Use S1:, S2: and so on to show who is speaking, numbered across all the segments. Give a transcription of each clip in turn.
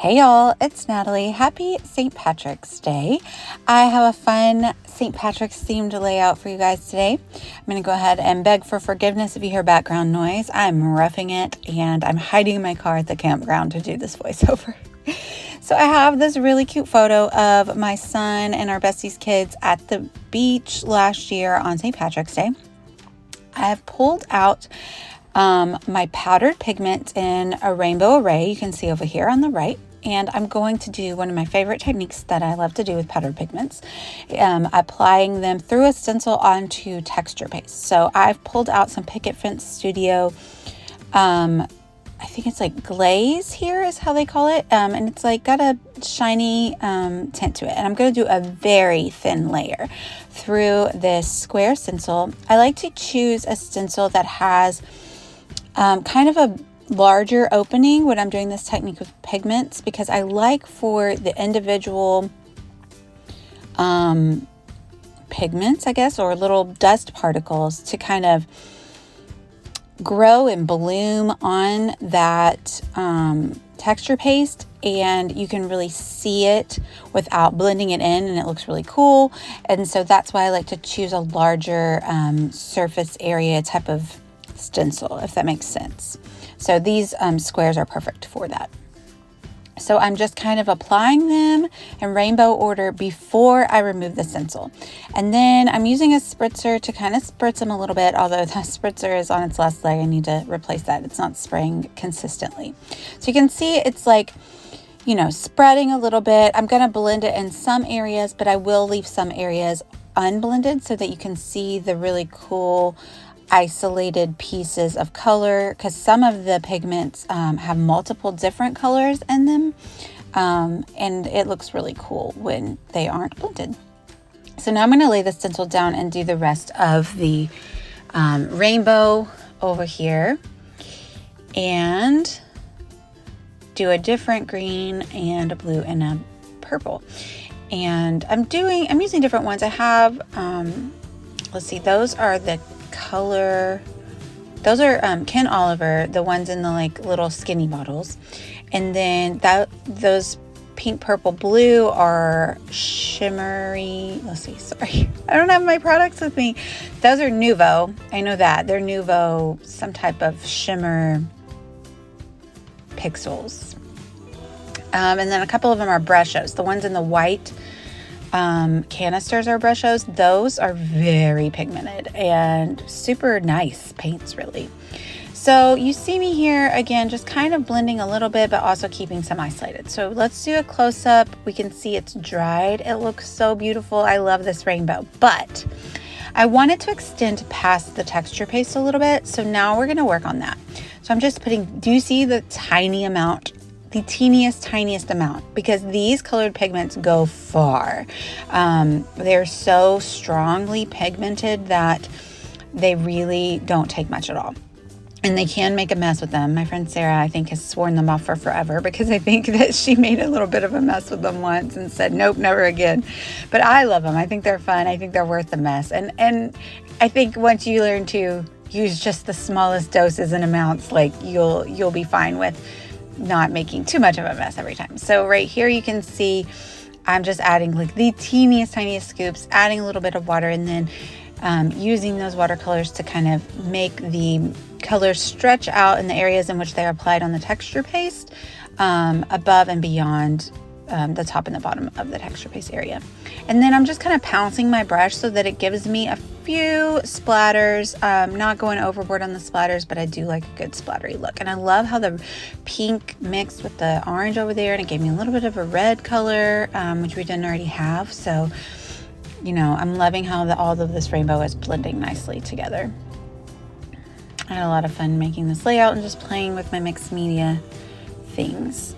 S1: Hey y'all, it's Natalie. Happy St. Patrick's Day. I have a fun St. Patrick's themed layout for you guys today. I'm going to go ahead and beg for forgiveness if you hear background noise. I'm roughing it and I'm hiding in my car at the campground to do this voiceover. So I have this really cute photo of my son and our besties kids at the beach last year on St. Patrick's Day. I have pulled out my powdered pigment in a rainbow array. You can see over here on the right. And I'm going to do one of my favorite techniques that I love to do with powdered pigments, applying them through a stencil onto texture paste. So I've pulled out some Picket Fence Studio, I think it's like glaze here is how they call it. And it's like got a shiny tint to it. And I'm going to do a very thin layer through this square stencil. I like to choose a stencil that has kind of a larger opening when I'm doing this technique with pigments, because I like for the individual pigments, I guess, or little dust particles to kind of grow and bloom on that texture paste, and you can really see it without blending it in, and it looks really cool. And so that's why I like to choose a larger surface area type of stencil, if that makes sense. So these squares are perfect for that. So I'm just kind of applying them in rainbow order before I remove the stencil. And then I'm using a spritzer to kind of spritz them a little bit, although the spritzer is on its last leg. I need to replace that. It's not spraying consistently. So you can see it's like, you know, spreading a little bit. I'm going to blend it in some areas, but I will leave some areas unblended so that you can see the really cool isolated pieces of color, because some of the pigments have multiple different colors in them, and it looks really cool when they aren't blended. So now I'm going to lay the stencil down and do the rest of the rainbow over here and do a different green and a blue and a purple. And I'm using different ones. I have let's see, those are the color, those are Ken Oliver, the ones in the like little skinny bottles, and then those pink, purple, blue are shimmery. Let's see, sorry, I don't have my products with me. Those are Nuvo. I know that they're Nuvo, some type of shimmer pixels, and then a couple of them are Brushos. The ones in the white canisters are Brushos. Those are very pigmented and super nice paints, really. So you see me here again, just kind of blending a little bit, but also keeping some isolated. So let's do a close-up. We can see it's dried. It looks so beautiful. I love this rainbow, but I wanted to extend past the texture paste a little bit. So now we're going to work on that. So I'm just putting, do you see the tiny amount, the tiniest amount, because these colored pigments go far. They're so strongly pigmented that they really don't take much at all. And they can make a mess with them. My friend Sarah, I think, has sworn them off for forever, because I think that she made a little bit of a mess with them once and said, nope, never again. But I love them. I think they're fun. I think they're worth the mess. And I think once you learn to use just the smallest doses and amounts, like you'll be fine with not making too much of a mess every time. So right here you can see I'm just adding like the tiniest scoops, adding a little bit of water, and then using those watercolors to kind of make the colors stretch out in the areas in which they are applied on the texture paste, above and beyond the top and the bottom of the texture paste area. And then I'm just kind of pouncing my brush so that it gives me a few splatters, not going overboard on the splatters, but I do like a good splattery look. And I love how the pink mixed with the orange over there, and it gave me a little bit of a red color, which we didn't already have. So, you know, I'm loving how all of this rainbow is blending nicely together. I had a lot of fun making this layout and just playing with my mixed media things.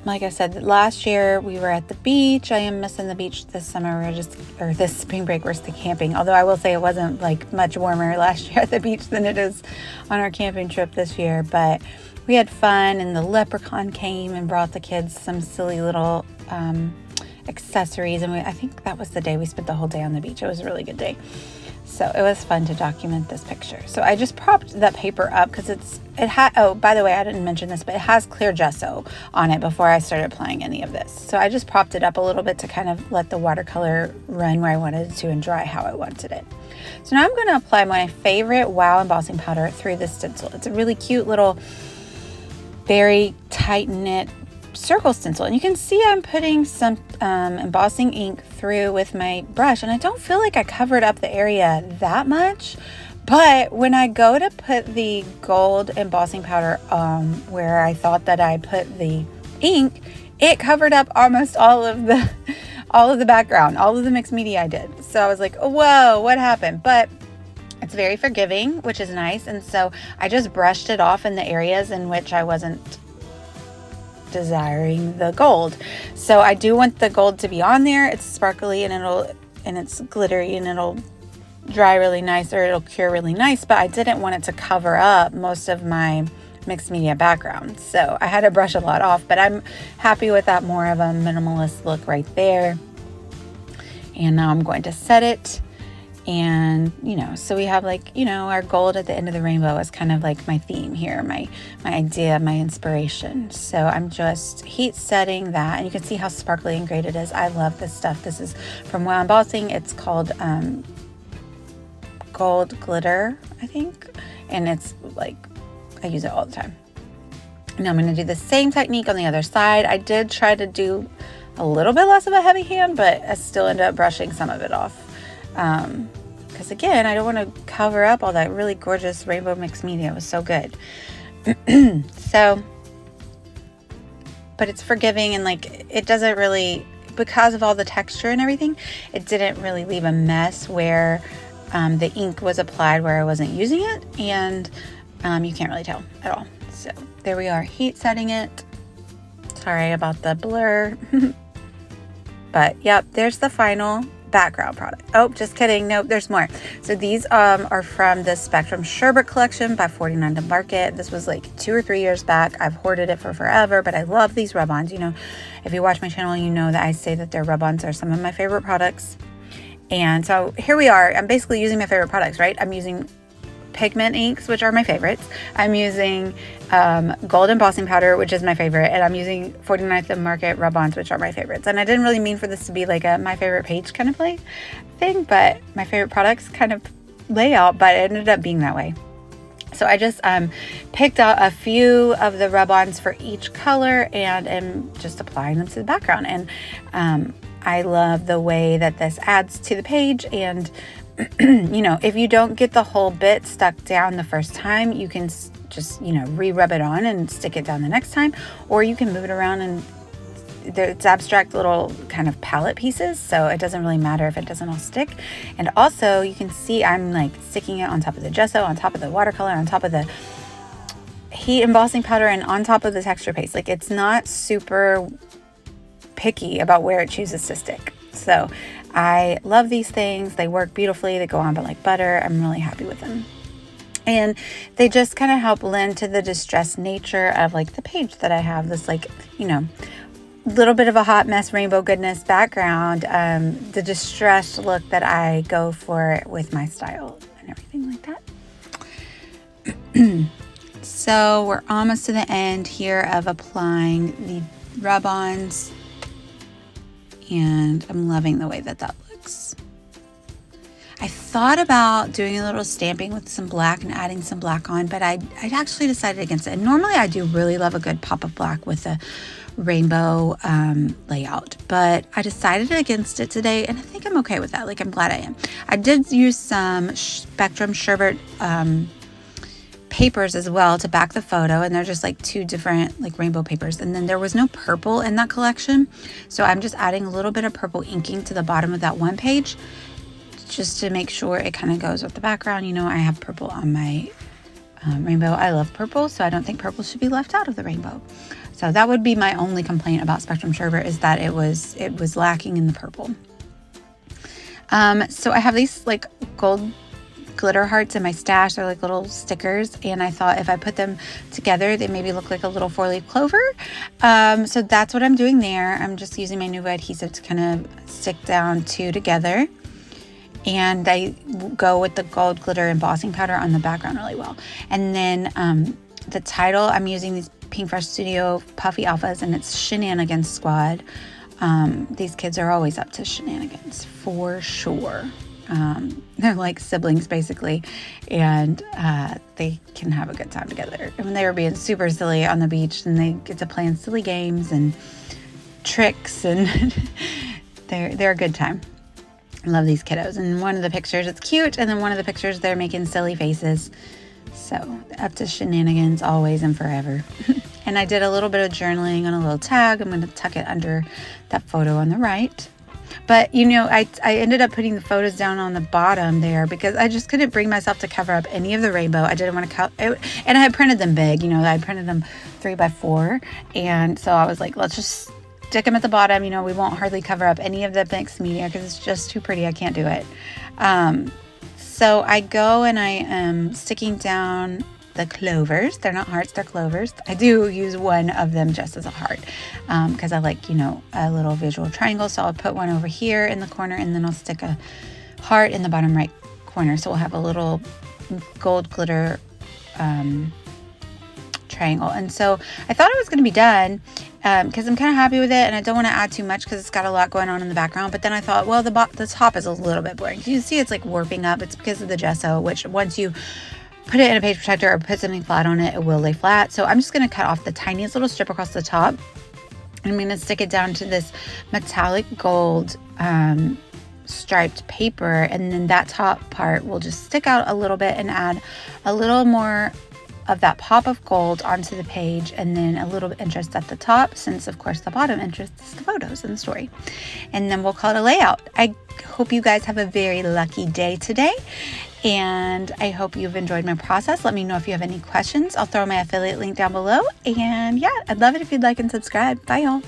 S1: Like I said, last year we were at the beach. I am missing the beach this summer. This spring break, we're still camping. Although I will say it wasn't like much warmer last year at the beach than it is on our camping trip this year. But we had fun, and the leprechaun came and brought the kids some silly little accessories. And I think that was the day we spent the whole day on the beach. It was a really good day. So it was fun to document this picture. So I just propped that paper up because oh, by the way, I didn't mention this, but it has clear gesso on it before I started applying any of this. So I just propped it up a little bit to kind of let the watercolor run where I wanted it to and dry how I wanted it. So now I'm going to apply my favorite Wow embossing powder through this stencil. It's a really cute little, very tight knit circle stencil, and you can see I'm putting some embossing ink through with my brush, and I don't feel like I covered up the area that much, but when I go to put the gold embossing powder where I thought that I put the ink, it covered up almost all of the background, all of the mixed media I did. So I was like, oh, whoa, what happened? But it's very forgiving, which is nice, and so I just brushed it off in the areas in which I wasn't desiring the gold. So I do want the gold to be on there. It's sparkly and it's glittery and it'll dry really nice, or it'll cure really nice, but I didn't want it to cover up most of my mixed media background. So I had to brush a lot off, but I'm happy with that more of a minimalist look right there. And now I'm going to set it. And, so we have our gold at the end of the rainbow is kind of like my theme here, my idea, my inspiration. So I'm just heat setting that, and you can see how sparkly and great it is. I love this stuff. This is from Wow Embossing. It's called Gold Glitter, I think. And it's I use it all the time. Now I'm going to do the same technique on the other side. I did try to do a little bit less of a heavy hand, but I still ended up brushing some of it off. Because again, I don't want to cover up all that really gorgeous rainbow mixed media. It was so good. But it's forgiving, and it doesn't really, because of all the texture and everything, it didn't really leave a mess where the ink was applied where I wasn't using it, and you can't really tell at all. So there we are, heat setting it. Sorry about the blur. But yep, there's the final background product. Oh, just kidding. Nope, there's more. So these are from the Spectrum Sherbet collection by 49 to Market. This was 2 or 3 years back. I've hoarded it for forever, but I love these rub-ons. If you watch my channel, you know that I say that their rub-ons are some of my favorite products. And so here we are. I'm basically using my favorite products, right? I'm using pigment inks, which are my favorites. I'm using gold embossing powder, which is my favorite, and I'm using 49th and Market rub-ons, which are my favorites. And I didn't really mean for this to be like a my favorite page kind of thing, but my favorite products kind of layout, but it ended up being that way. So I just picked out a few of the rub-ons for each color and am just applying them to the background. And I love the way that this adds to the page, and if you don't get the whole bit stuck down the first time, you can just, re-rub it on and stick it down the next time, or you can move it around, and it's abstract little kind of palette pieces, so it doesn't really matter if it doesn't all stick. And also you can see I'm sticking it on top of the gesso, on top of the watercolor, on top of the heat embossing powder, and on top of the texture paste. It's not super picky about where it chooses to stick. So I love these things. They work beautifully. They go on but like butter. I'm really happy with them. And they just kind of help lend to the distressed nature of the page that I have. This little bit of a hot mess rainbow goodness background. The distressed look that I go for with my style and everything like that. So we're almost to the end here of applying the rub-ons. And I'm loving the way that looks. I thought about doing a little stamping with some black and adding some black on, but I actually decided against it. And normally I do really love a good pop of black with a rainbow layout, but I decided against it today, and I think I'm okay with that. I'm glad I am. I did use some Spectrum Sherbet papers as well to back the photo, and they're just two different rainbow papers. And then there was no purple in that collection, so I'm just adding a little bit of purple inking to the bottom of that one page just to make sure it kind of goes with the background. I have purple on my rainbow. I love purple, so I don't think purple should be left out of the rainbow. So that would be my only complaint about Spectrum Sherbet, is that it was lacking in the purple. So I have these gold glitter hearts in my stash. They're little stickers, and I thought if I put them together, they maybe look like a little 4-leaf clover. So that's what I'm doing there. I'm just using my Nuvo adhesive to kind of stick down 2 together. And I go with the gold glitter embossing powder on the background really well. And then the title, I'm using these Pink Fresh Studio Puffy Alphas, and it's Shenanigans Squad. These kids are always up to shenanigans for sure. They're like siblings basically, and they can have a good time together. I mean, they were being super silly on the beach, and they get to play in silly games and tricks, and they're a good time. I love these kiddos. And one of the pictures, it's cute, and then one of the pictures, they're making silly faces. So up to shenanigans always and forever. And I did a little bit of journaling on a little tag. I'm going to tuck it under that photo on the right. But, you know, I ended up putting the photos down on the bottom there because I just couldn't bring myself to cover up any of the rainbow. I didn't want to and I had printed them big, you know, I printed them 3x4. And so I was like, let's just stick them at the bottom. You know, we won't hardly cover up any of the mixed media because it's just too pretty. I can't do it. So I go and I am sticking down the clovers. They're not hearts, they're clovers. I do use one of them just as a heart because I like, you know, a little visual triangle. So I'll put one over here in the corner, and then I'll stick a heart in the bottom right corner. So we'll have a little gold glitter triangle. And so I thought it was going to be done because I'm kind of happy with it, and I don't want to add too much because it's got a lot going on in the background. But then I thought, well, the top is a little bit boring. You see it's like warping up. It's because of the gesso, which once you put it in a page protector or put something flat on it, it will lay flat. So I'm just going to cut off the tiniest little strip across the top. And I'm going to stick it down to this metallic gold striped paper. And then that top part will just stick out a little bit and add a little more of that pop of gold onto the page, and then a little bit interest at the top, since of course the bottom interest is the photos and the story. And then we'll call it a layout. I hope you guys have a very lucky day today, and I hope you've enjoyed my process. Let me know if you have any questions. I'll throw my affiliate link down below, and yeah, I'd love it if you'd like and subscribe. Bye y'all.